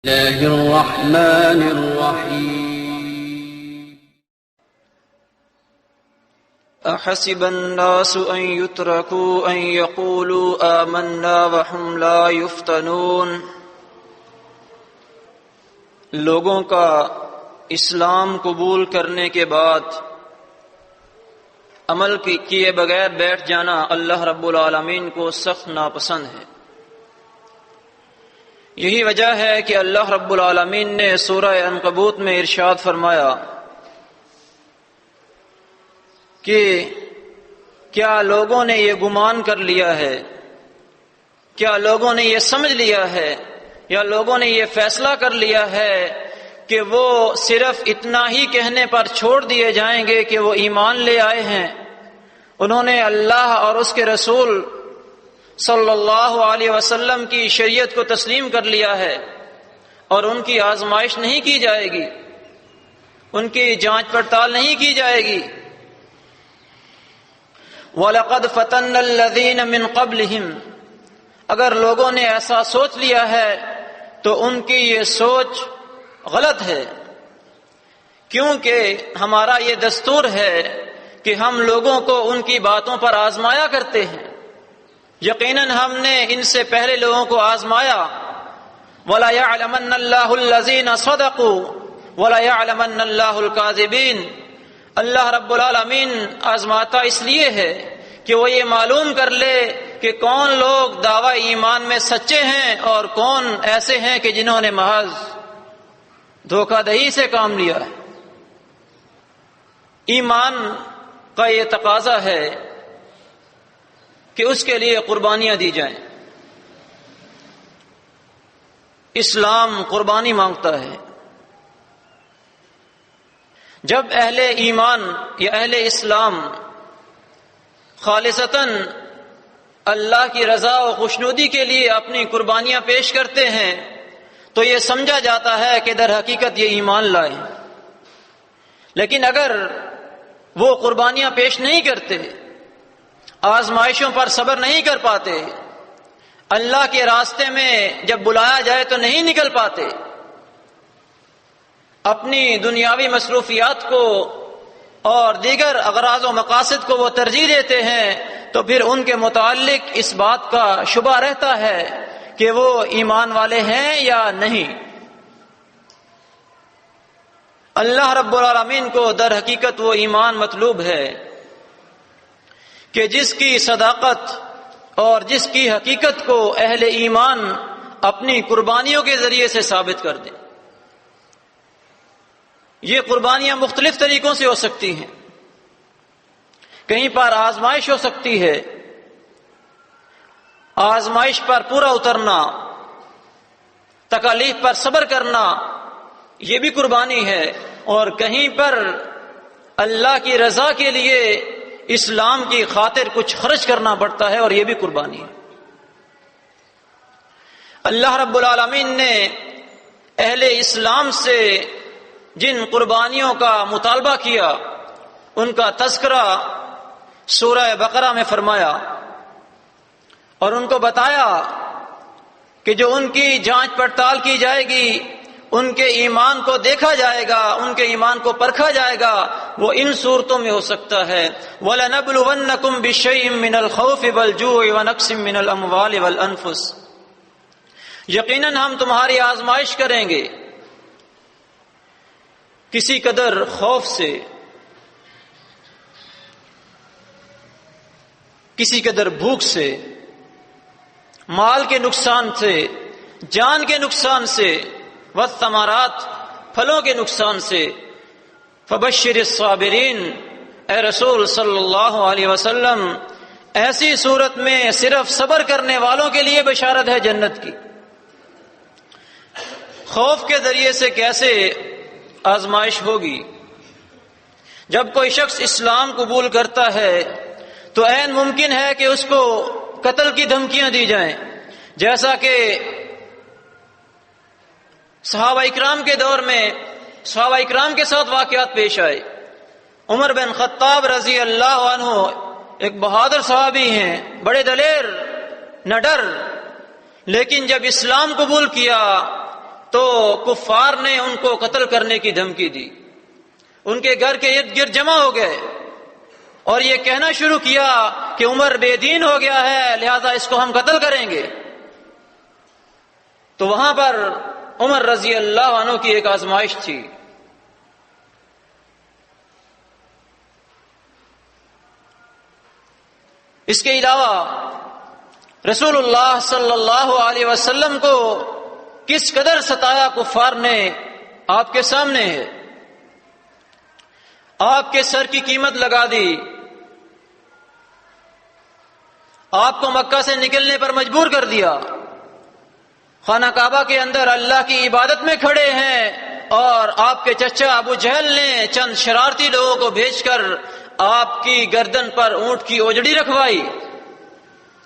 الله الرحمن الرحيم أحسب الناس أن يتركوا أن يقولوا آمنا وهم لا يفتنون۔ لوگوں کا اسلام قبول کرنے کے بعد عمل کیے بغیر بیٹھ جانا اللہ رب العالمین کو سخت ناپسند ہے۔ یہی وجہ ہے کہ اللہ رب العالمین نے سورہ عنکبوت میں ارشاد فرمایا کہ کیا لوگوں نے یہ گمان کر لیا ہے، کیا لوگوں نے یہ سمجھ لیا ہے، یا لوگوں نے یہ فیصلہ کر لیا ہے کہ وہ صرف اتنا ہی کہنے پر چھوڑ دیے جائیں گے کہ وہ ایمان لے آئے ہیں، انہوں نے اللہ اور اس کے رسول صلی اللہ علیہ وسلم کی شریعت کو تسلیم کر لیا ہے اور ان کی آزمائش نہیں کی جائے گی، ان کی جانچ پڑتال نہیں کی جائے گی۔ وَلَقَدْ فَتَنَّا الَّذِينَ مِن قَبْلِهِمْ، اگر لوگوں نے ایسا سوچ لیا ہے تو ان کی یہ سوچ غلط ہے، کیونکہ ہمارا یہ دستور ہے کہ ہم لوگوں کو ان کی باتوں پر آزمایا کرتے ہیں۔ یقیناً ہم نے ان سے پہلے لوگوں کو آزمایا۔ وَلَا يَعْلَمَنَّ اللَّهُ الَّذِينَ صَدَقُوا وَلَا يَعْلَمَنَّ اللَّهُ الْكَاذِبِينَ۔ اللہ رب العالمین آزماتا اس لیے ہے کہ وہ یہ معلوم کر لے کہ کون لوگ دعوی ایمان میں سچے ہیں اور کون ایسے ہیں کہ جنہوں نے محض دھوکہ دہی سے کام لیا ہے۔ ایمان کا یہ تقاضا ہے کہ اس کے لیے قربانیاں دی جائیں۔ اسلام قربانی مانگتا ہے۔ جب اہل ایمان یا اہل اسلام خالصتاً اللہ کی رضا و خوشنودی کے لیے اپنی قربانیاں پیش کرتے ہیں تو یہ سمجھا جاتا ہے کہ در حقیقت یہ ایمان لائے ہیں۔ لیکن اگر وہ قربانیاں پیش نہیں کرتے، آزمائشوں پر صبر نہیں کر پاتے، اللہ کے راستے میں جب بلایا جائے تو نہیں نکل پاتے، اپنی دنیاوی مصروفیات کو اور دیگر اغراض و مقاصد کو وہ ترجیح دیتے ہیں، تو پھر ان کے متعلق اس بات کا شبہ رہتا ہے کہ وہ ایمان والے ہیں یا نہیں۔ اللہ رب العالمین کو در حقیقت وہ ایمان مطلوب ہے کہ جس کی صداقت اور جس کی حقیقت کو اہل ایمان اپنی قربانیوں کے ذریعے سے ثابت کر دیں۔ یہ قربانیاں مختلف طریقوں سے ہو سکتی ہیں۔ کہیں پر آزمائش ہو سکتی ہے، آزمائش پر پورا اترنا، تکالیف پر صبر کرنا، یہ بھی قربانی ہے، اور کہیں پر اللہ کی رضا کے لیے اسلام کی خاطر کچھ خرچ کرنا پڑتا ہے، اور یہ بھی قربانی ہے۔ اللہ رب العالمین نے اہل اسلام سے جن قربانیوں کا مطالبہ کیا ان کا تذکرہ سورہ بقرہ میں فرمایا، اور ان کو بتایا کہ جو ان کی جانچ پڑتال کی جائے گی، ان کے ایمان کو دیکھا جائے گا، ان کے ایمان کو پرکھا جائے گا، وہ ان صورتوں میں ہو سکتا ہے وَلَنَبْلُوَنَّكُمْ بِشَيْءٍ مِّنَ الْخَوْفِ وَالْجُوعِ وَنَقْصٍ مِّنَ الْأَمْوَالِ وَالْأَنفُسِ، یقیناً ہم تمہاری آزمائش کریں گے کسی قدر خوف سے، کسی قدر بھوک سے، مال کے نقصان سے، جان کے نقصان سے، والثمرات پھلوں کے نقصان سے۔ فبشر الصابرین، اے رسول صلی اللہ علیہ وسلم ایسی صورت میں صرف صبر کرنے والوں کے لیے بشارت ہے جنت کی۔ خوف کے ذریعے سے کیسے آزمائش ہوگی؟ جب کوئی شخص اسلام قبول کرتا ہے تو عین ممکن ہے کہ اس کو قتل کی دھمکیاں دی جائیں، جیسا کہ صحابہ اکرام کے دور میں صحابہ اکرام کے ساتھ واقعات پیش آئے۔ عمر بن خطاب رضی اللہ عنہ ایک بہادر صحابی ہیں، بڑے دلیر، نہ ڈر، لیکن جب اسلام قبول کیا تو کفار نے ان کو قتل کرنے کی دھمکی دی، ان کے گھر کے ارد گرد جمع ہو گئے اور یہ کہنا شروع کیا کہ عمر بے دین ہو گیا ہے، لہذا اس کو ہم قتل کریں گے۔ تو وہاں پر عمر رضی اللہ عنہ کی ایک آزمائش تھی۔ اس کے علاوہ رسول اللہ صلی اللہ علیہ وسلم کو کس قدر ستایا کفار نے آپ کے سامنے ہے۔ آپ کے سر کی قیمت لگا دی، آپ کو مکہ سے نکلنے پر مجبور کر دیا، خانہ کعبہ کے اندر اللہ کی عبادت میں کھڑے ہیں اور آپ کے چچا ابو جہل نے چند شرارتی لوگوں کو بھیج کر آپ کی گردن پر اونٹ کی اوجڑی رکھوائی۔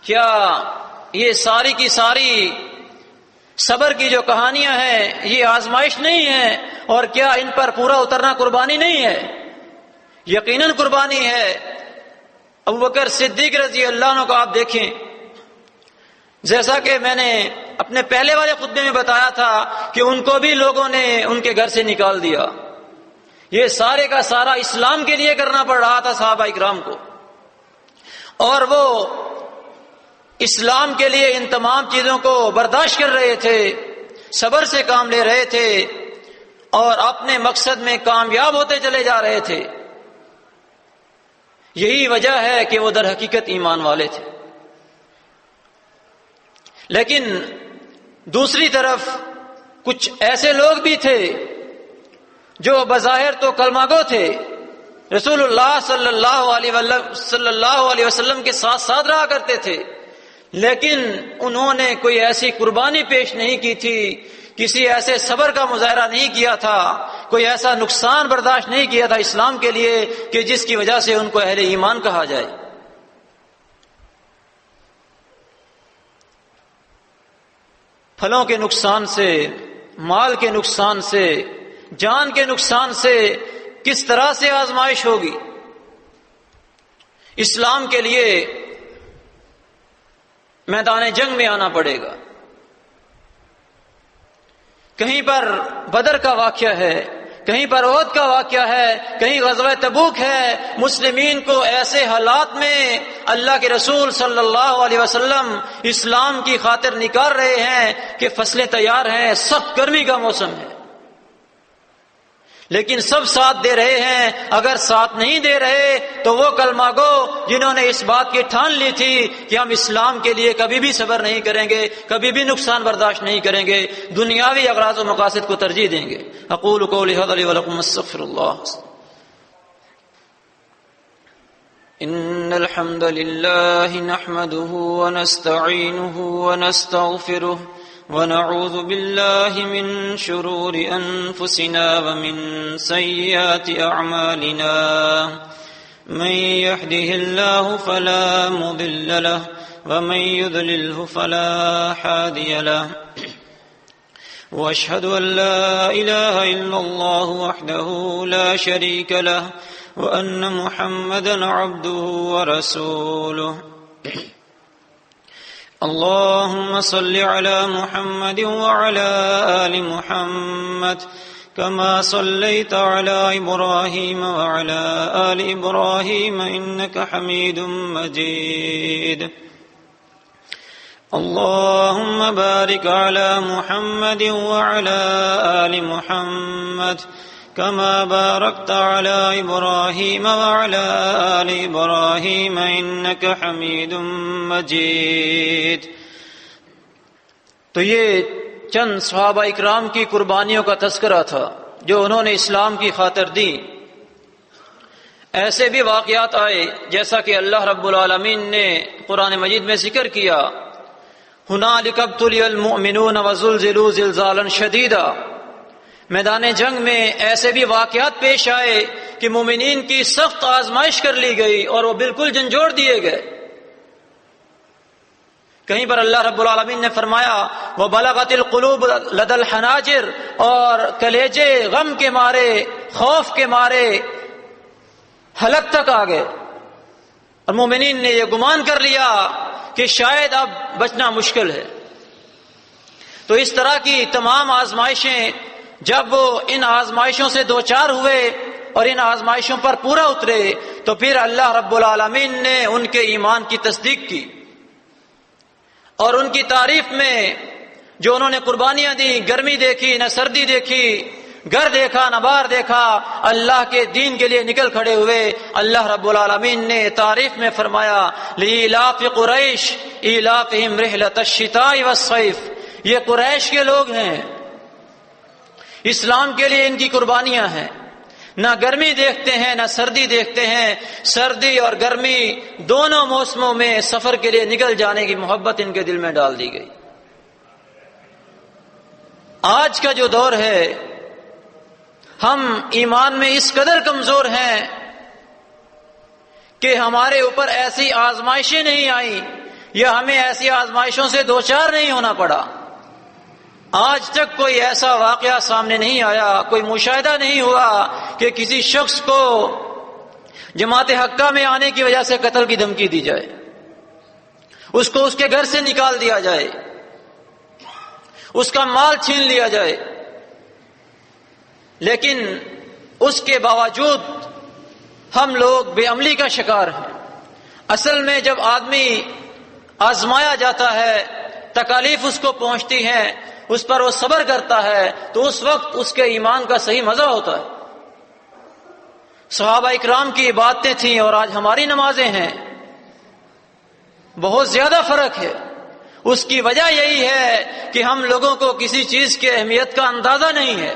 کیا یہ ساری کی ساری صبر کی جو کہانیاں ہیں یہ آزمائش نہیں ہے؟ اور کیا ان پر پورا اترنا قربانی نہیں ہے؟ یقیناً قربانی ہے۔ ابو بکر صدیق رضی اللہ عنہ کو آپ دیکھیں، جیسا کہ میں نے اپنے پہلے والے خطبے میں بتایا تھا کہ ان کو بھی لوگوں نے ان کے گھر سے نکال دیا۔ یہ سارے کا سارا اسلام کے لیے کرنا پڑ رہا تھا صحابہ اکرام کو، اور وہ اسلام کے لیے ان تمام چیزوں کو برداشت کر رہے تھے، صبر سے کام لے رہے تھے اور اپنے مقصد میں کامیاب ہوتے چلے جا رہے تھے۔ یہی وجہ ہے کہ وہ در حقیقت ایمان والے تھے۔ لیکن دوسری طرف کچھ ایسے لوگ بھی تھے جو بظاہر تو کلمہ گو تھے، رسول اللہ صلی اللہ علیہ وسلم کے ساتھ ساتھ رہا کرتے تھے، لیکن انہوں نے کوئی ایسی قربانی پیش نہیں کی تھی، کسی ایسے صبر کا مظاہرہ نہیں کیا تھا، کوئی ایسا نقصان برداشت نہیں کیا تھا اسلام کے لیے کہ جس کی وجہ سے ان کو اہل ایمان کہا جائے۔ پھلوں کے نقصان سے، مال کے نقصان سے، جان کے نقصان سے کس طرح سے آزمائش ہوگی؟ اسلام کے لیے میدان جنگ میں آنا پڑے گا۔ کہیں پر بدر کا واقعہ ہے، کہیں پر احد کا واقعہ ہے، کہیں غزوہ تبوک ہے۔ مسلمین کو ایسے حالات میں اللہ کے رسول صلی اللہ علیہ وسلم اسلام کی خاطر نکال رہے ہیں کہ فصلیں تیار ہیں، سخت گرمی کا موسم ہے، لیکن سب ساتھ دے رہے ہیں۔ اگر ساتھ نہیں دے رہے تو وہ کلمہ گو جنہوں نے اس بات کی ٹھان لی تھی کہ ہم اسلام کے لیے کبھی بھی صبر نہیں کریں گے، کبھی بھی نقصان برداشت نہیں کریں گے، دنیاوی اغراض و مقاصد کو ترجیح دیں گے۔ اقول قولی ھذا لی ولکم استغفر اللہ۔ ان الحمد للہ نحمده ونستعینه ونستغفره ونعوذ بالله من شرور أنفسنا ومن سيئات أعمالنا من يهده الله فلا مضل له ومن يضلله فلا هادي له وأشهد أن لا إله إلا الله وحده لا شريك له وأن محمدا عبده ورسوله اللهم صل على محمد وعلى آل محمد كما صليت على إبراهيم وعلى آل إبراهيم إنك حميد مجيد اللهم بارك على محمد وعلى آل محمد كما باركت على إبراهيم وعلى آل إبراهيم إنك حميد مجيد۔ تو یہ چند صحابہ اکرام کی قربانیوں کا تذکرہ تھا جو انہوں نے اسلام کی خاطر دی۔ ایسے بھی واقعات آئے جیسا کہ اللہ رب العالمین نے قرآن مجید میں ذکر کیا، هنالک ابتلی المؤمنون وزلزلوا زلزالا شدیدا۔ میدان جنگ میں ایسے بھی واقعات پیش آئے کہ مومنین کی سخت آزمائش کر لی گئی اور وہ بالکل جھنجھوڑ دیے گئے۔ کہیں پر اللہ رب العالمین نے فرمایا وَبَلَغَتِ الْقُلُوبُ لَدَى الْحَنَاجِرِ، اور کلیجے غم کے مارے، خوف کے مارے حلق تک آ گئے، اور مومنین نے یہ گمان کر لیا کہ شاید اب بچنا مشکل ہے۔ تو اس طرح کی تمام آزمائشیں جب وہ ان آزمائشوں سے دوچار ہوئے اور ان آزمائشوں پر پورا اترے تو پھر اللہ رب العالمین نے ان کے ایمان کی تصدیق کی اور ان کی تعریف میں جو انہوں نے قربانیاں دی، گرمی دیکھی نہ سردی دیکھی، گھر دیکھا نہ باہر دیکھا، اللہ کے دین کے لیے نکل کھڑے ہوئے، اللہ رب العالمین نے تعریف میں فرمایا لإلاف قریش إلافہم رحلۃ الشتاء والصیف، یہ قریش کے لوگ ہیں، اسلام کے لیے ان کی قربانیاں ہیں، نہ گرمی دیکھتے ہیں نہ سردی دیکھتے ہیں، سردی اور گرمی دونوں موسموں میں سفر کے لیے نکل جانے کی محبت ان کے دل میں ڈال دی گئی۔ آج کا جو دور ہے ہم ایمان میں اس قدر کمزور ہیں کہ ہمارے اوپر ایسی آزمائشیں نہیں آئیں یا ہمیں ایسی آزمائشوں سے دوچار نہیں ہونا پڑا۔ آج تک کوئی ایسا واقعہ سامنے نہیں آیا، کوئی مشاہدہ نہیں ہوا کہ کسی شخص کو جماعت حقہ میں آنے کی وجہ سے قتل کی دھمکی دی جائے، اس کو اس کے گھر سے نکال دیا جائے، اس کا مال چھین لیا جائے، لیکن اس کے باوجود ہم لوگ بے عملی کا شکار ہیں۔ اصل میں جب آدمی آزمایا جاتا ہے، تکالیف اس کو پہنچتی ہیں، اس پر وہ صبر کرتا ہے تو اس وقت اس کے ایمان کا صحیح مزہ ہوتا ہے۔ صحابہ اکرام کی عبادتیں تھیں اور آج ہماری نمازیں ہیں، بہت زیادہ فرق ہے۔ اس کی وجہ یہی ہے کہ ہم لوگوں کو کسی چیز کی اہمیت کا اندازہ نہیں ہے۔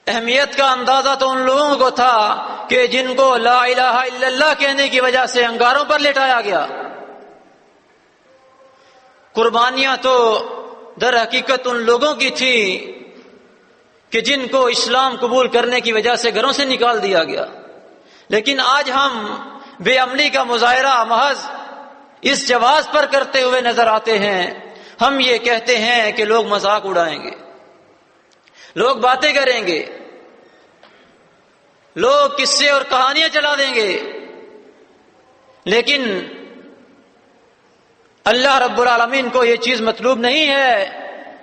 اہمیت کا اندازہ تو ان لوگوں کو تھا کہ جن کو لا الہ الا اللہ کہنے کی وجہ سے انگاروں پر لٹایا گیا۔ قربانیاں تو در حقیقت ان لوگوں کی تھی کہ جن کو اسلام قبول کرنے کی وجہ سے گھروں سے نکال دیا گیا، لیکن آج ہم بے عملی کا مظاہرہ محض اس جواز پر کرتے ہوئے نظر آتے ہیں۔ ہم یہ کہتے ہیں کہ لوگ مذاق اڑائیں گے، لوگ باتیں کریں گے، لوگ قصے اور کہانیاں چلا دیں گے، لیکن اللہ رب العالمین کو یہ چیز مطلوب نہیں ہے،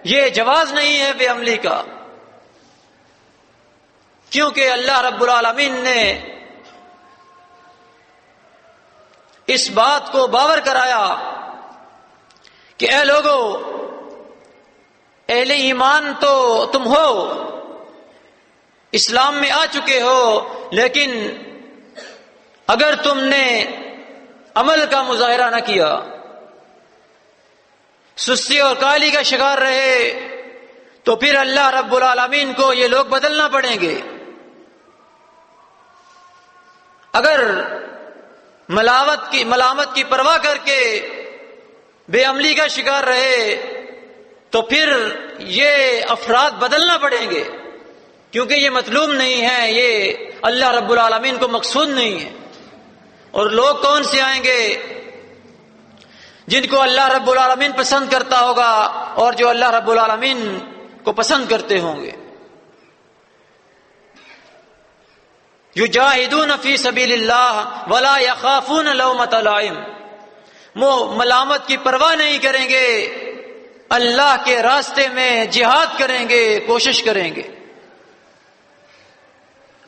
یہ جواز نہیں ہے بے عملی کا، کیونکہ اللہ رب العالمین نے اس بات کو باور کرایا کہ اے لوگو، اہل ایمان تو تم ہو، اسلام میں آ چکے ہو، لیکن اگر تم نے عمل کا مظاہرہ نہ کیا، سستی اور کاہلی کا شکار رہے، تو پھر اللہ رب العالمین کو یہ لوگ بدلنا پڑیں گے۔ اگر ملامت کی پرواہ کر کے بے عملی کا شکار رہے تو پھر یہ افراد بدلنا پڑیں گے، کیونکہ یہ مطلوب نہیں ہے، یہ اللہ رب العالمین کو مقصود نہیں ہے۔ اور لوگ کون سے آئیں گے؟ جن کو اللہ رب العالمین پسند کرتا ہوگا اور جو اللہ رب العالمین کو پسند کرتے ہوں گے۔ یجاہدون فی سبیل اللہ ولا یخافون لومۃ لائم، وہ ملامت کی پرواہ نہیں کریں گے، اللہ کے راستے میں جہاد کریں گے، کوشش کریں گے،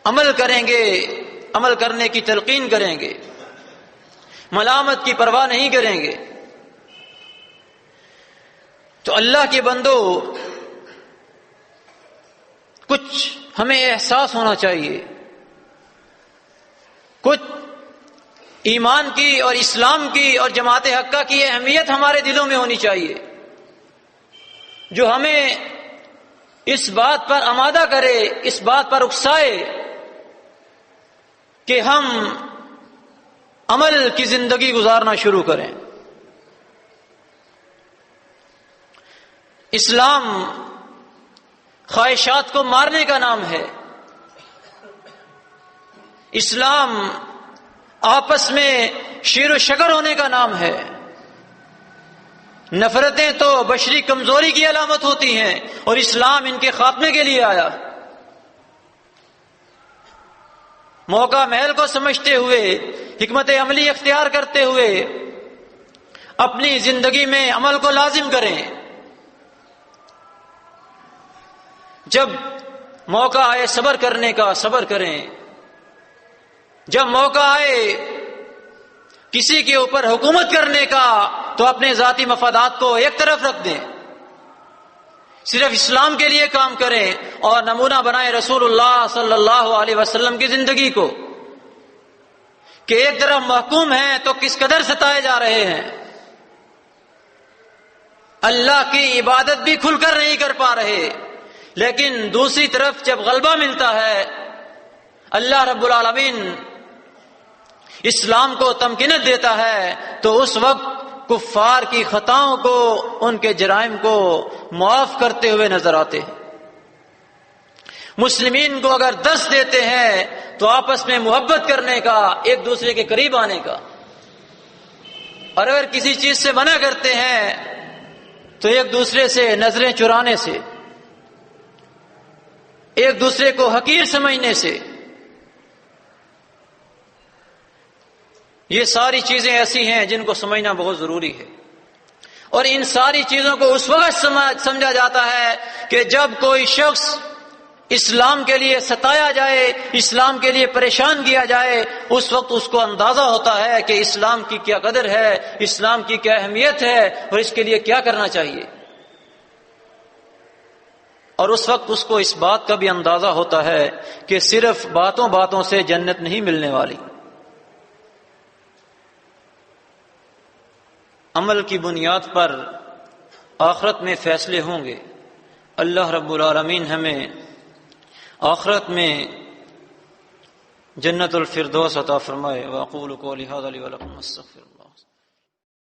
عمل کریں گے، عمل کرنے کی تلقین کریں گے، ملامت کی پرواہ نہیں کریں گے۔ تو اللہ کے بندو، کچھ ہمیں احساس ہونا چاہیے، کچھ ایمان کی اور اسلام کی اور جماعت حقہ کی اہمیت ہمارے دلوں میں ہونی چاہیے، جو ہمیں اس بات پر آمادہ کرے، اس بات پر اکسائے کہ ہم عمل کی زندگی گزارنا شروع کریں۔ اسلام خواہشات کو مارنے کا نام ہے، اسلام آپس میں شیر و شکر ہونے کا نام ہے۔ نفرتیں تو بشری کمزوری کی علامت ہوتی ہیں اور اسلام ان کے خاتمے کے لیے آیا۔ موقع محل کو سمجھتے ہوئے، حکمت عملی اختیار کرتے ہوئے اپنی زندگی میں عمل کو لازم کریں. جب موقع آئے صبر کرنے کا صبر کریں. جب موقع آئے کسی کے اوپر حکومت کرنے کا تو اپنے ذاتی مفادات کو ایک طرف رکھ دیں، صرف اسلام کے لیے کام کریں اور نمونہ بنائیں رسول اللہ صلی اللہ علیہ وسلم کی زندگی کو کہ ایک طرف محکوم ہیں تو کس قدر ستائے جا رہے ہیں، اللہ کی عبادت بھی کھل کر نہیں کر پا رہے، لیکن دوسری طرف جب غلبہ ملتا ہے اللہ رب العالمین اسلام کو تمکینت دیتا ہے تو اس وقت کفار کی خطاؤں کو، ان کے جرائم کو معاف کرتے ہوئے نظر آتے ہیں. مسلمین کو اگر دست دیتے ہیں تو آپس میں محبت کرنے کا، ایک دوسرے کے قریب آنے کا، اور اگر کسی چیز سے منع کرتے ہیں تو ایک دوسرے سے نظریں چرانے سے، ایک دوسرے کو حقیر سمجھنے سے. یہ ساری چیزیں ایسی ہیں جن کو سمجھنا بہت ضروری ہے، اور ان ساری چیزوں کو اس وقت سمجھا جاتا ہے کہ جب کوئی شخص اسلام کے لیے ستایا جائے، اسلام کے لیے پریشان کیا جائے، اس وقت اس کو اندازہ ہوتا ہے کہ اسلام کی کیا قدر ہے، اسلام کی کیا اہمیت ہے اور اس کے لیے کیا کرنا چاہیے. اور اس وقت اس کو اس بات کا بھی اندازہ ہوتا ہے کہ صرف باتوں باتوں سے جنت نہیں ملنے والی، عمل کی بنیاد پر آخرت میں فیصلے ہوں گے. اللہ رب العالمین ہمیں آخرت میں جنت الفردوس عطا فرمائے. واقول قولی ھذا لی ولکم استغفر اللہ.